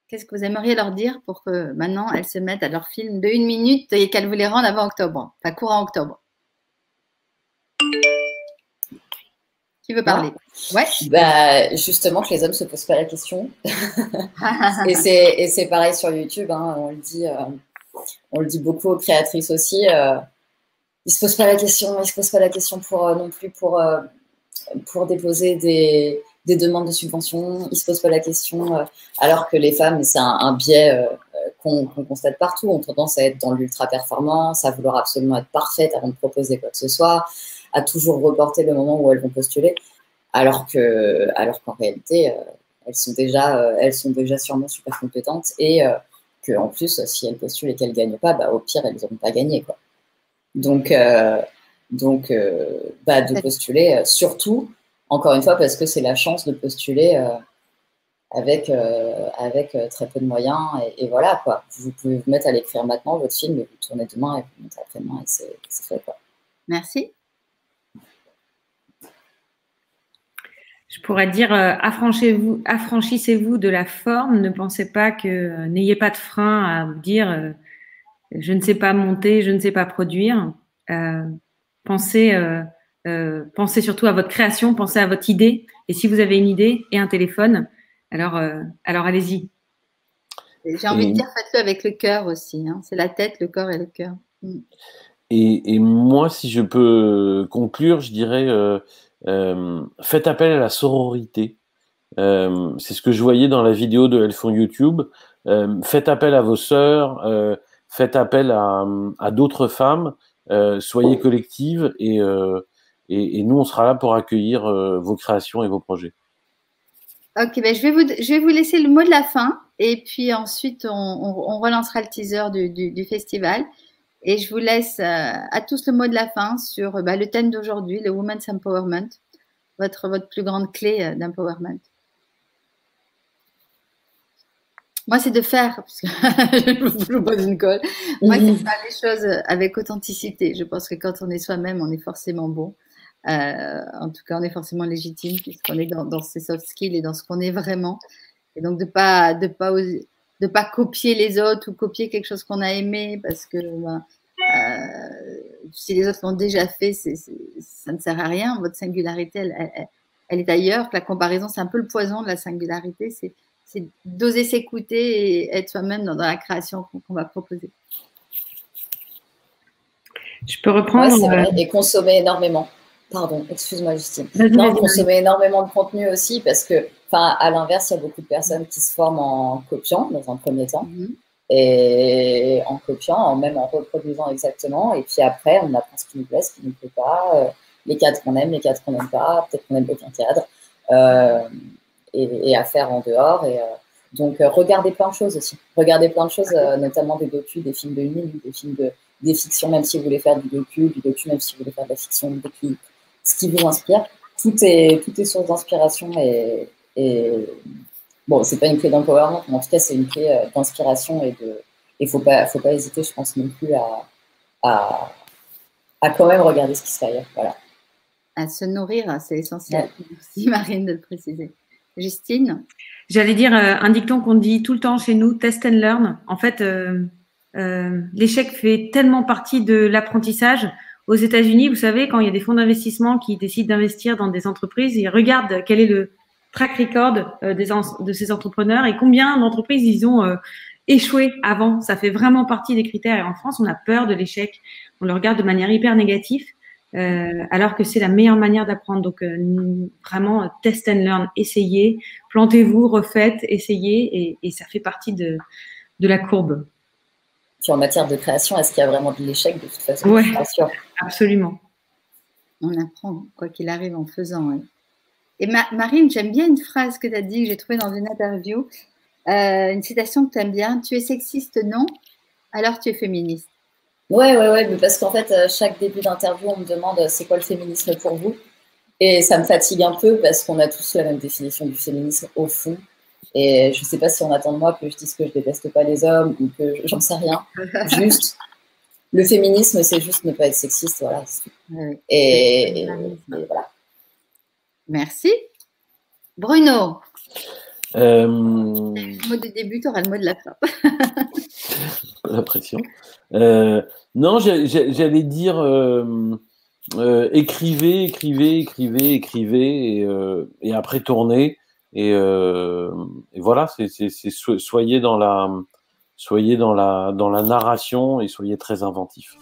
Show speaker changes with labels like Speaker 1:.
Speaker 1: qu'est-ce que vous aimeriez leur dire pour que maintenant elles se mettent à leur film de 1 minute et qu'elles vous les rendent avant octobre, enfin courant octobre? Qui veut parler? Ouais.
Speaker 2: Bah, justement, que les hommes ne se posent pas la question. Et c'est pareil sur YouTube, hein, on le dit beaucoup aux créatrices aussi. Ils ne se posent pas la question, ils ne se posent pas la question non plus pour déposer des demandes de subvention. Ils ne se posent pas la question, alors que les femmes, c'est un biais qu'on constate partout, ont tendance à être dans l'ultra-performance, à vouloir absolument être parfaite avant de proposer quoi que ce soit, à toujours reporter le moment où elles vont postuler, alors qu'en réalité, elles sont déjà sûrement super compétentes et qu'en plus, si elles postulent et qu'elles ne gagnent pas, bah, au pire, elles n'auront pas gagné, quoi. Donc, de postuler, surtout, encore une fois, parce que c'est la chance de postuler avec très peu de moyens. Et voilà, quoi. Vous pouvez vous mettre à l'écrire maintenant, votre film, et vous tournez demain, et vous le mettez après-demain, et c'est fait, quoi.
Speaker 1: Merci.
Speaker 3: Je pourrais dire, affranchissez-vous de la forme. Ne pensez pas que, n'ayez pas de frein à vous dire, je ne sais pas monter, je ne sais pas produire. Pensez surtout à votre création, pensez à votre idée. Et si vous avez une idée et un téléphone, alors allez-y.
Speaker 1: J'ai envie de dire, faites-le avec le cœur aussi. Hein. C'est la tête, le corps et le cœur.
Speaker 4: Et moi, si je peux conclure, je dirais faites appel à la sororité. C'est ce que je voyais dans la vidéo de Elles font YouTube. Faites appel à vos sœurs, faites appel à d'autres femmes, soyez collectives et nous, on sera là pour accueillir vos créations et vos projets.
Speaker 1: Ok, ben je vais vous laisser le mot de la fin et puis ensuite on relancera le teaser du festival. Et je vous laisse à tous le mot de la fin sur le thème d'aujourd'hui, le Women's Empowerment, votre plus grande clé d'empowerment. Moi, c'est de faire, parce que je vous pose une colle. Moi, c'est de faire les choses avec authenticité. Je pense que quand on est soi-même, on est forcément bon. En tout cas, on est forcément légitime puisqu'on est dans ses soft skills et dans ce qu'on est vraiment. Et donc, de pas copier les autres ou copier quelque chose qu'on a aimé parce que si les autres l'ont déjà fait, ça ne sert à rien. Votre singularité, elle est ailleurs. La comparaison, c'est un peu le poison de la singularité. C'est d'oser s'écouter et être soi-même dans la création qu'on va proposer.
Speaker 3: Je peux reprendre.
Speaker 2: Ouais, c'est vrai. Et consommer énormément. Pardon, excuse-moi Justine. Consommer énormément de contenu aussi parce que, à l'inverse, il y a beaucoup de personnes qui se forment en copiant dans un premier temps. Et en copiant, même en reproduisant exactement. Et puis après, on apprend ce qui nous plaît, ce qui ne nous plaît pas, les cadres qu'on aime, les cadres qu'on n'aime pas, peut-être qu'on n'aime aucun cadre, et à faire en dehors. Et, donc, regardez plein de choses aussi. Regardez plein de choses, notamment des docus, des films de 1 minute, des fictions, même si vous voulez faire du docu, même si vous voulez faire de la fiction, des clips, ce qui vous inspire. Tout est source d'inspiration et bon, c'est pas une clé d'empowerment, mais en tout cas, c'est une clé d'inspiration et faut pas hésiter, je pense, non plus à quand même regarder ce qui se fait ailleurs. Voilà.
Speaker 1: À se nourrir, c'est essentiel. Ouais. Merci Marine de le préciser. Justine?
Speaker 3: J'allais dire un dicton qu'on dit tout le temps chez nous, test and learn. En fait, l'échec fait tellement partie de l'apprentissage. Aux États-Unis, vous savez, quand il y a des fonds d'investissement qui décident d'investir dans des entreprises, ils regardent quel est le track record de ces entrepreneurs et combien d'entreprises ils ont échoué avant. Ça fait vraiment partie des critères. Et en France, on a peur de l'échec. On le regarde de manière hyper négative, alors que c'est la meilleure manière d'apprendre. Donc, vraiment, test and learn. Essayez, plantez-vous, refaites, essayez et ça fait partie de la courbe.
Speaker 2: Puis en matière de création, est-ce qu'il y a vraiment de l'échec de toute façon?
Speaker 3: Oui, absolument.
Speaker 1: On apprend, quoi qu'il arrive, en faisant. Ouais. Et Marine, j'aime bien une phrase que tu as dit, que j'ai trouvée dans une interview, une citation que tu aimes bien. Tu es sexiste, non? Alors tu es féministe.
Speaker 2: Ouais, mais parce qu'en fait, chaque début d'interview, on me demande c'est quoi le féminisme pour vous? Et ça me fatigue un peu parce qu'on a tous la même définition du féminisme au fond. Et je ne sais pas si on attend de moi que je dise que je déteste pas les hommes ou que j'en sais rien. Juste, le féminisme, c'est juste ne pas être sexiste, voilà.
Speaker 1: Oui.
Speaker 2: Et voilà.
Speaker 1: Merci. Bruno? Le mot de début, tu auras le mot de la fin.
Speaker 4: La pression. Non, j'allais dire écrivez, et après tournez. Et voilà, soyez dans la narration et soyez très inventif.